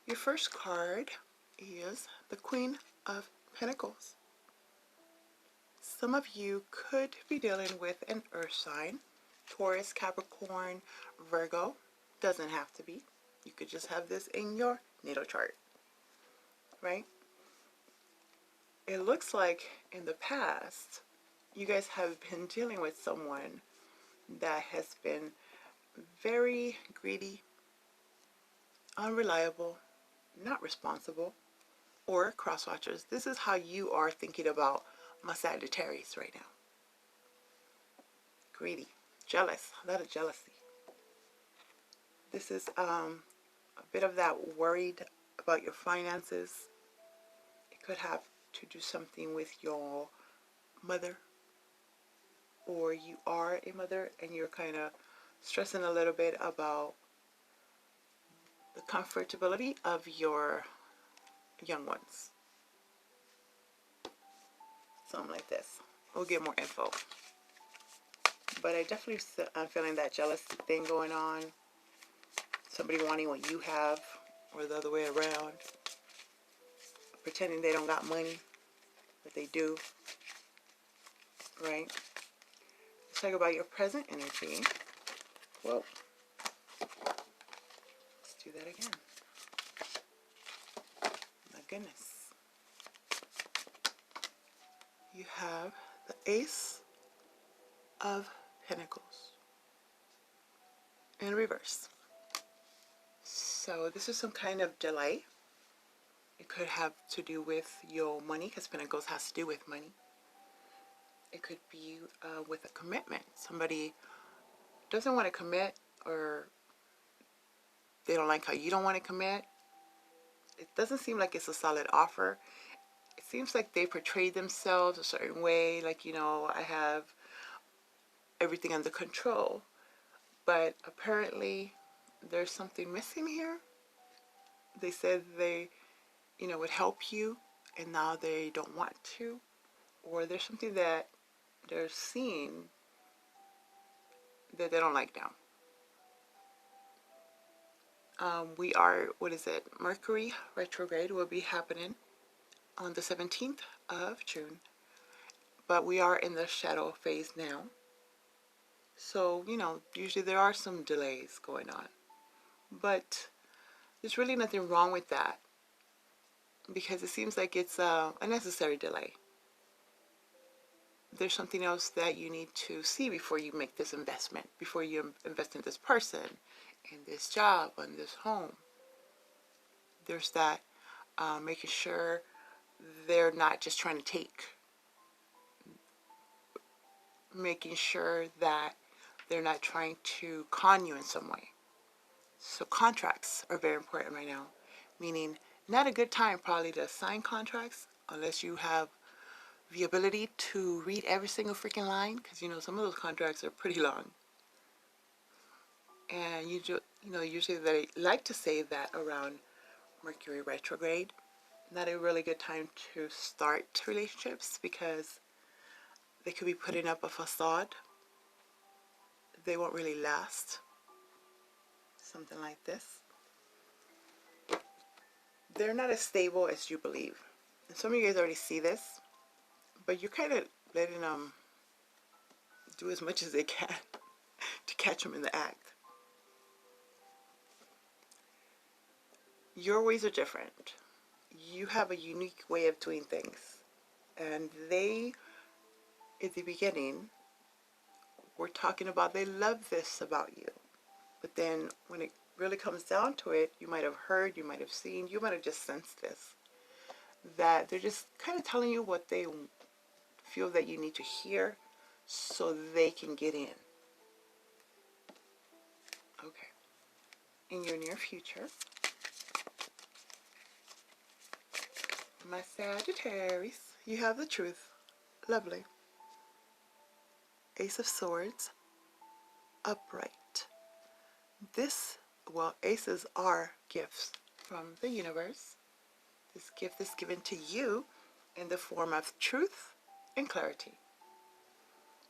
Your first card is the Queen of Pentacles. Some of you could be dealing with an earth sign, Taurus, Capricorn, Virgo. Doesn't have to be. You could just have this in your natal chart, right? It looks like in the past, you guys have been dealing with someone that has been very greedy, unreliable, not responsible, or cross-watchers. This is how you are thinking about my Sagittarius right now. Greedy, jealous, a lot of jealousy. This is a bit of that worried about your finances. It could have to do something with your mother, or you are a mother and you're kind of stressing a little bit about the comfortability of your young ones. Something like this. We'll get more info. But I definitely am feeling that jealousy thing going on. Somebody wanting what you have, or the other way around. Pretending they don't got money, but they do. Right? Let's talk about your present energy. Whoa. Let's do that again. My goodness. You have the Ace of Pentacles in reverse. So this is some kind of delay. It could have to do with your money, because Pentacles has to do with money. It could be with a commitment. Somebody doesn't want to commit, or they don't like how you don't want to commit. It doesn't seem like it's a solid offer. It seems like they portray themselves a certain way, like, you know, I have everything under control. But apparently there's something missing here. They said they, you know, would help you, and now they don't want to. Or there's something that they're seeing that they don't like now. We are, what is it? Mercury retrograde will be happening on the 17th of June. But we are in the shadow phase now. So, you know, usually there are some delays going on. But there's really nothing wrong with that, because it seems like it's a necessary delay. There's something else that you need to see before you make this investment, before you invest in this person, in this job, in this home. There's that making sure they're not just trying to take. Making sure that they're not trying to con you in some way. So contracts are very important right now, meaning not a good time probably to sign contracts unless you have the ability to read every single freaking line, because you know some of those contracts are pretty long. And usually they like to say that around Mercury retrograde, not a really good time to start relationships, because they could be putting up a facade. They won't really last. Something like this. They're not as stable as you believe. And some of you guys already see this, but you're kind of letting them do as much as they can to catch them in the act. Your ways are different. You have a unique way of doing things. And they, at the beginning, were talking about they love this about you. But then when it really comes down to it, you might have heard, you might have seen, you might have just sensed this. That they're just kind of telling you what they feel that you need to hear so they can get in. Okay. In your near future, my Sagittarius, you have the truth. Lovely. Ace of Swords, upright. This, well, aces are gifts from the universe. This gift is given to you in the form of truth and clarity.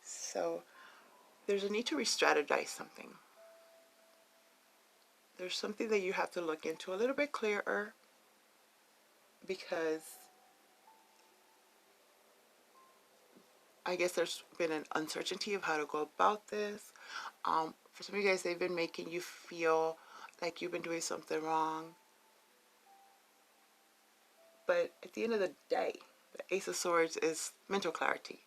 So there's a need to re-strategize something. there's something that you have to look into a little bit clearer, because I guess there's been an uncertainty of how to go about this. For some of you guys, they've been making you feel like you've been doing something wrong. But at the end of the day, the Ace of Swords is mental clarity.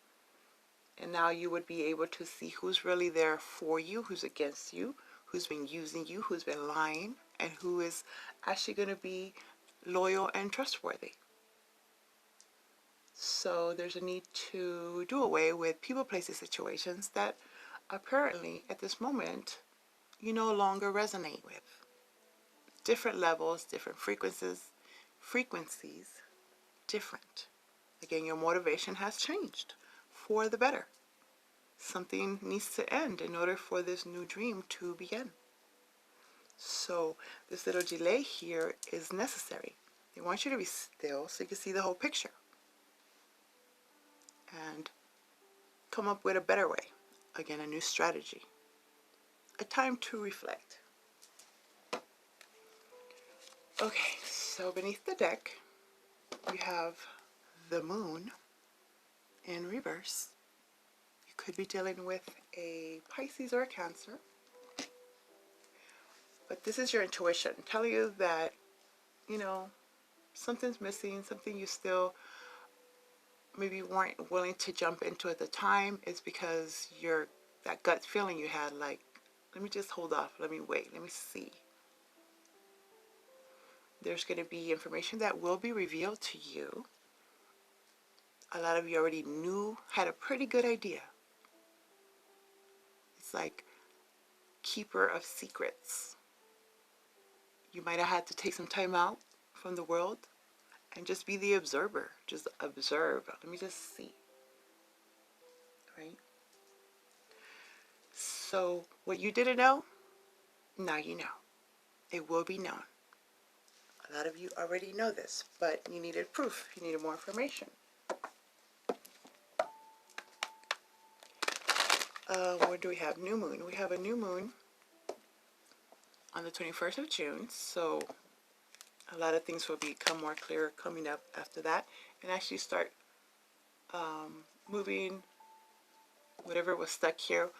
And now you would be able to see who's really there for you, who's against you, who's been using you, who's been lying, and who is actually going to be loyal and trustworthy. So there's a need to do away with people, places, situations that apparently at this moment you no longer resonate with. Different levels, different frequencies, different. Again, your motivation has changed for the better. Something needs to end in order for this new dream to begin. So this little delay here is necessary. They want you to be still so you can see the whole picture and come up with a better way. Again, a new strategy. A time to reflect. Okay, so beneath the deck, we have the moon in reverse. You could be dealing with a Pisces or a Cancer. But this is your intuition telling you that, you know, something's missing, something you still maybe weren't willing to jump into at the time. Is because that gut feeling you had, like, let me just hold off, let me wait, let me see. There's going to be information that will be revealed to you. A lot of you already knew, had a pretty good idea. It's like keeper of secrets. You might have had to take some time out from the world and just be the observer. Just observe. Let me just see. Right? So what you didn't know, now you know. It will be known. A lot of you already know this, but you needed proof. You needed more information. What do we have? New moon. We have a new moon on the 21st of June. So a lot of things will become more clear coming up after that, and actually start moving whatever was stuck here.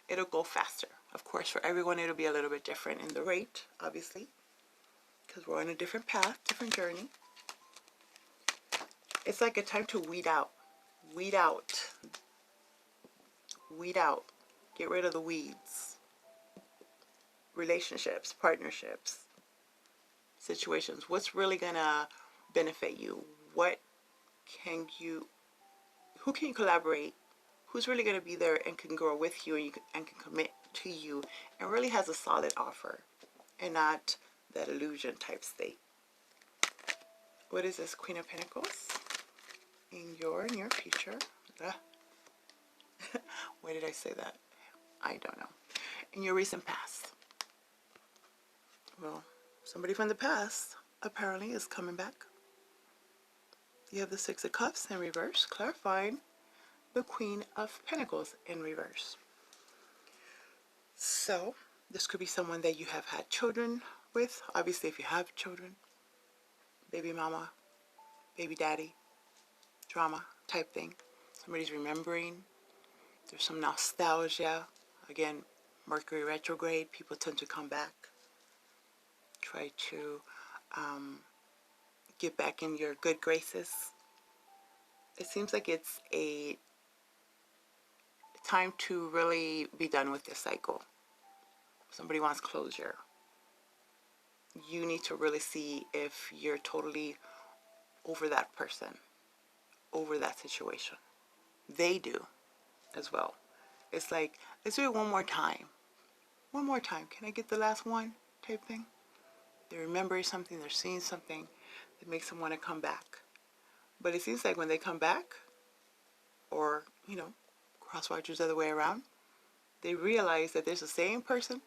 It'll go faster. Of course, for everyone, it'll be a little bit different in the rate, obviously, because we're on a different path, different journey. It's like a time to weed out. Weed out. Weed out. Get rid of the weeds. Relationships, partnerships, situations. What's really going to benefit you? Who can you collaborate? Who's really going to be there and can grow with you, and can commit to you and really has a solid offer and not that illusion type state. What is this? Queen of Pentacles in your near future. Why did I say that? I don't know. In your recent past. Well, somebody from the past apparently is coming back. You have the Six of Cups in reverse, clarifying the Queen of Pentacles in reverse. So this could be someone that you have had children with. Obviously, if you have children, baby mama, baby daddy, drama type thing. Somebody's remembering. There's some nostalgia. Again, Mercury retrograde, people tend to come back. Try to get back in your good graces. It seems like it's a time to really be done with this cycle. Somebody wants closure. You need to really see if you're totally over that person, over that situation. They do as well. It's like, let's do it one more time. One more time. Can I get the last one type thing? They're remembering something, they're seeing something that makes them want to come back. But it seems like when they come back, or, you know, crosswatchers the other way around, they realize that there's the same person.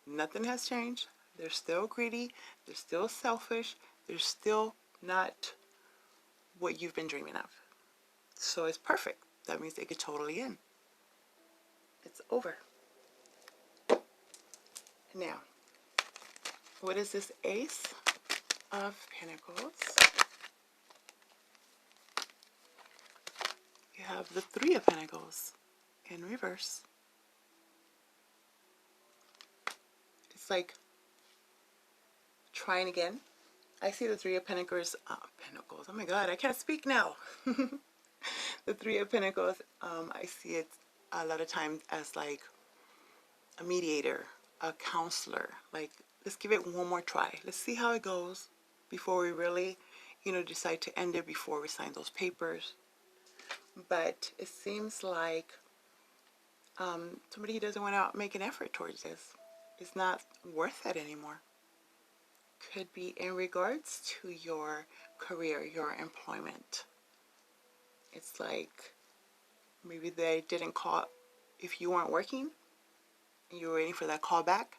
Nothing has changed. They're still greedy. They're still selfish. They're still not what you've been dreaming of. So it's perfect. That means they could totally end. It's over. Now, What is this Ace of Pentacles? You have the Three of Pentacles in reverse. It's like trying again. I see the Three of Pentacles. Pentacles. Oh my God, I can't speak now. The Three of Pentacles. I see it a lot of times as like a mediator, a counselor. Like, let's give it one more try. Let's see how it goes before we really, decide to end it, before we sign those papers. But it seems like somebody doesn't want to make an effort towards this. It's not worth it anymore. Could be in regards to your career, your employment. It's like maybe they didn't call if you weren't working and you were waiting for that call back.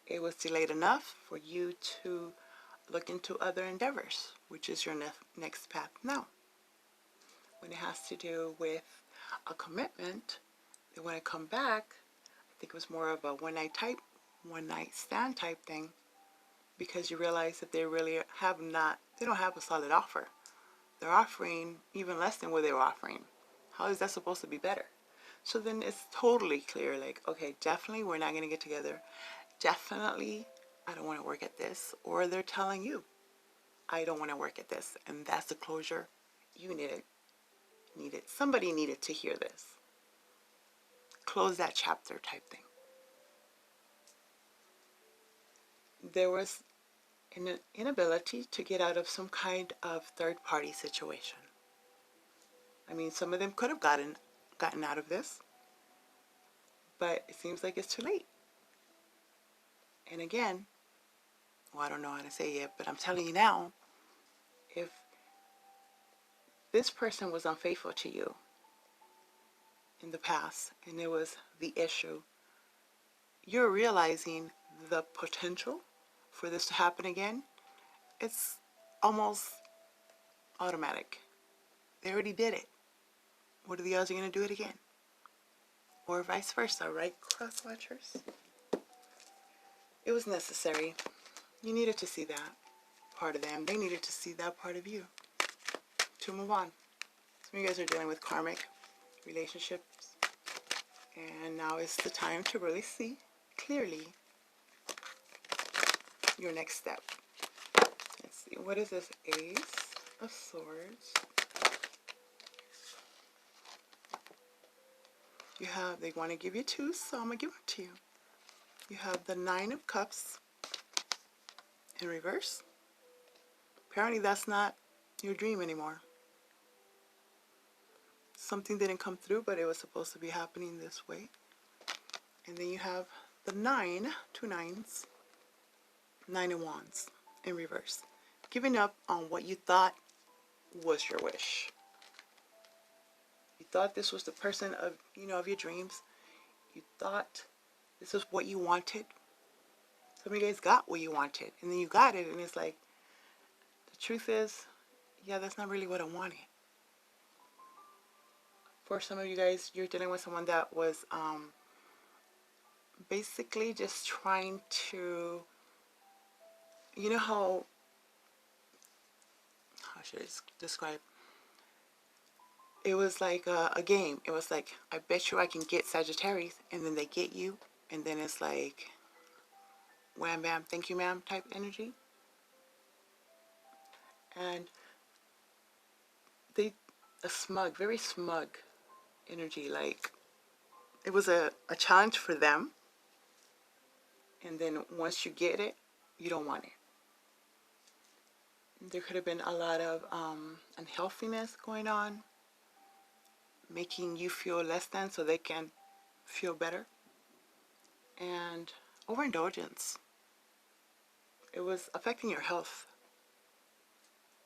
It was delayed enough for you to look into other endeavors, which is your next path now. When it has to do with a commitment, they want to come back. I think it was more of a one night stand type thing, because you realize that they really they don't have a solid offer. They're offering even less than what they were offering. How is that supposed to be better? So then it's totally clear, like, okay, definitely we're not going to get together. Definitely I don't want to work at this. Or they're telling you, I don't want to work at this. And that's the closure you needed. Somebody needed to hear this. Close that chapter type thing. There was an inability to get out of some kind of third-party situation. I mean, some of them could have gotten out of this, but it seems like it's too late. And again, well, I don't know how to say it, but I'm telling you now, if this person was unfaithful to you in the past and it was the issue, you're realizing the potential for this to happen again. It's almost automatic. They already did it. What are the odds you're going to do it again? Or vice versa, right, cross watchers? It was necessary. You needed to see that part of them. They needed to see that part of you to move on. Some of you guys are dealing with karmic relationships, and now is the time to really see clearly your next step. Let's see, what is this Ace of Swords? You have, they want to give you two, so I'm going to give them to you. You have the Nine of Cups in reverse. Apparently that's not your dream anymore. Something didn't come through, but it was supposed to be happening this way. And then you have the Nine, two nines, Nine of Wands in reverse. Giving up on what you thought was your wish. You thought this was the person of, of your dreams. You thought this was what you wanted. Some of you guys got what you wanted, and then you got it, and it's like, the truth is, yeah, that's not really what I wanted. For some of you guys, you're dealing with someone that was basically just trying to, how should I describe? It was like a game. It was like, I bet you I can get Sagittarius, and then they get you, and then it's like, wham bam, thank you ma'am type energy. And a smug, very smug energy, like it was a challenge for them, and then once you get it, you don't want it. There could have been a lot of unhealthiness going on, making you feel less than so they can feel better, and overindulgence. It was affecting your health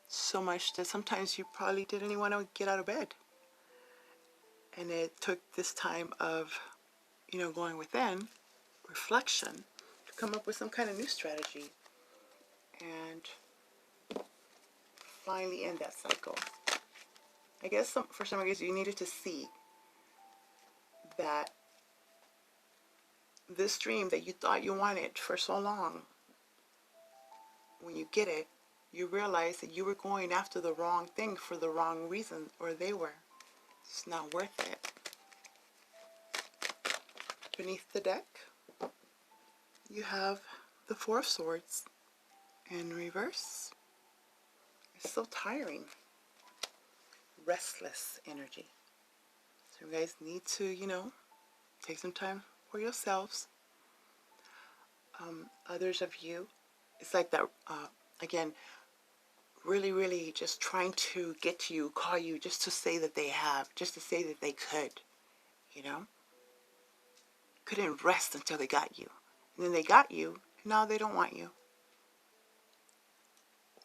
so much that sometimes you probably didn't even want to get out of bed. And it took this time of, going within, reflection, to come up with some kind of new strategy and finally end that cycle. I guess for some of you, you needed to see that this dream that you thought you wanted for so long, when you get it, you realize that you were going after the wrong thing for the wrong reason, or they were. It's not worth it. Beneath the deck, you have the Four of Swords in reverse. It's so tiring. Restless energy. So you guys need to, take some time for yourselves. Others of you, it's like that, again, really, really just trying to get to you, call you, just to say that they have, just to say that they could, Couldn't rest until they got you. And then they got you, and now they don't want you.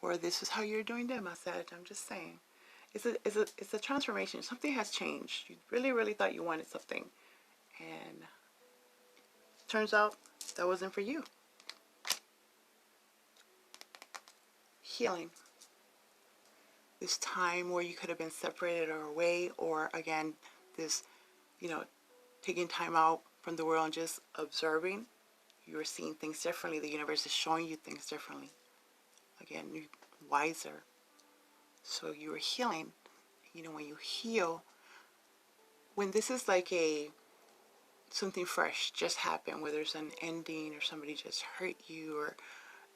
Or this is how you're doing them, I said. I'm just saying. It's a transformation. Something has changed. You really, really thought you wanted something. And turns out that wasn't for you. Healing. This time where you could have been separated or away, or again, this, taking time out from the world and just observing. You are seeing things differently. The universe is showing you things differently. Again, you're wiser. So you are healing. When you heal, when this is like something fresh just happened, whether it's an ending or somebody just hurt you, or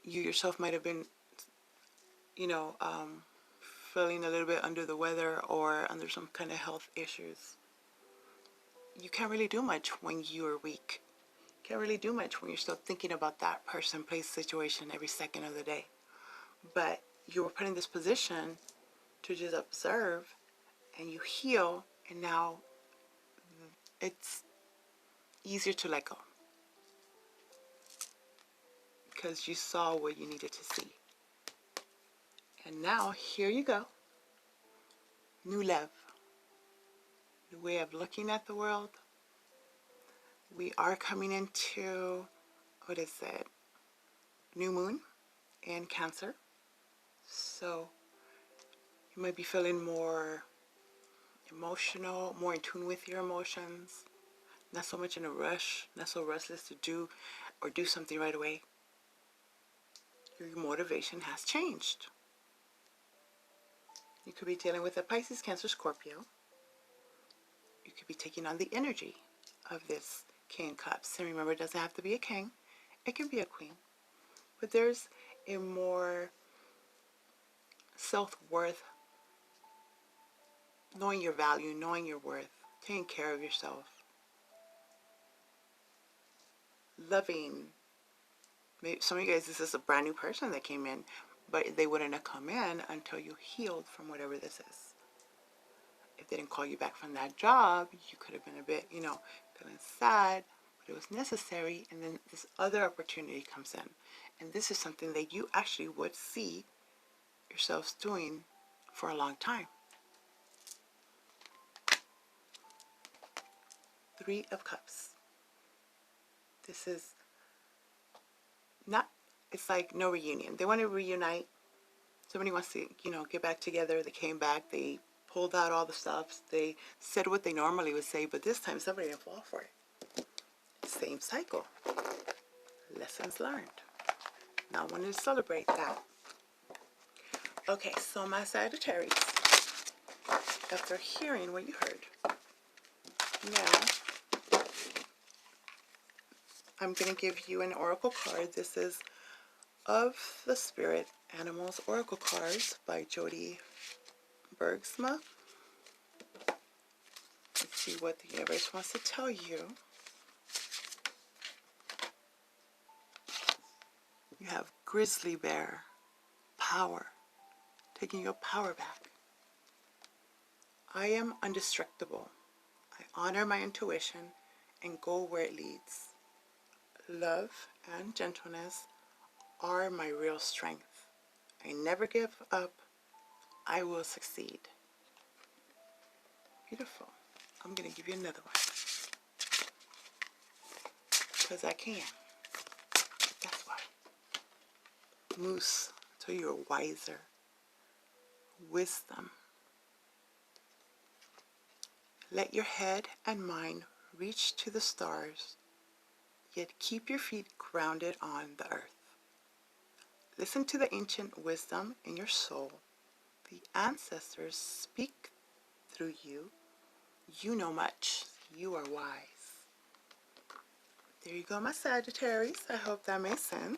you yourself might have been, feeling a little bit under the weather or under some kind of health issues. You can't really do much when you're weak. You can't really do much when you're still thinking about that person, place, situation every second of the day. But you were put in this position to just observe, and you heal, and now it's easier to let go because you saw what you needed to see. And now here you go. New love. New way of looking at the world. We are coming into, new moon in Cancer. So you might be feeling more emotional, more in tune with your emotions, not so much in a rush, not so restless to do something right away. Your motivation has changed. You could be dealing with a Pisces, Cancer, Scorpio. You could be taking on the energy of this King of Cups. And remember, it doesn't have to be a king. It can be a queen. But there's a more self-worth, knowing your value, knowing your worth, taking care of yourself, loving. Maybe some of you guys, this is a brand new person that came in, but they wouldn't have come in until you healed from whatever this is. If they didn't call you back from that job, you could have been a bit, feeling sad, but it was necessary, and then this other opportunity comes in. And this is something that you actually would see yourselves doing for a long time. Three of Cups. This is not, it's like no reunion. They want to reunite. Somebody wants to, get back together. They came back. They pulled out all the stops. They said what they normally would say, but this time somebody didn't fall for it. Same cycle. Lessons learned. Now I wanted to celebrate that. Okay, so my Sagittarius, after hearing what you heard, now I'm going to give you an oracle card. This is Of the Spirit Animals Oracle Cards by Jody Bergsma. Let's see what the universe wants to tell you. You have Grizzly Bear, power, taking your power back. I am indestructible. I honor my intuition and go where it leads. Love and gentleness are my real strength. I never give up. I will succeed. Beautiful. I'm going to give you another one. Because I can. That's why. Moose, so you're wiser. Wisdom. Let your head and mind reach to the stars, yet keep your feet grounded on the earth. Listen to the ancient wisdom in your soul. The ancestors speak through you. You know much. You are wise. There you go, my Sagittarius. I hope that made sense.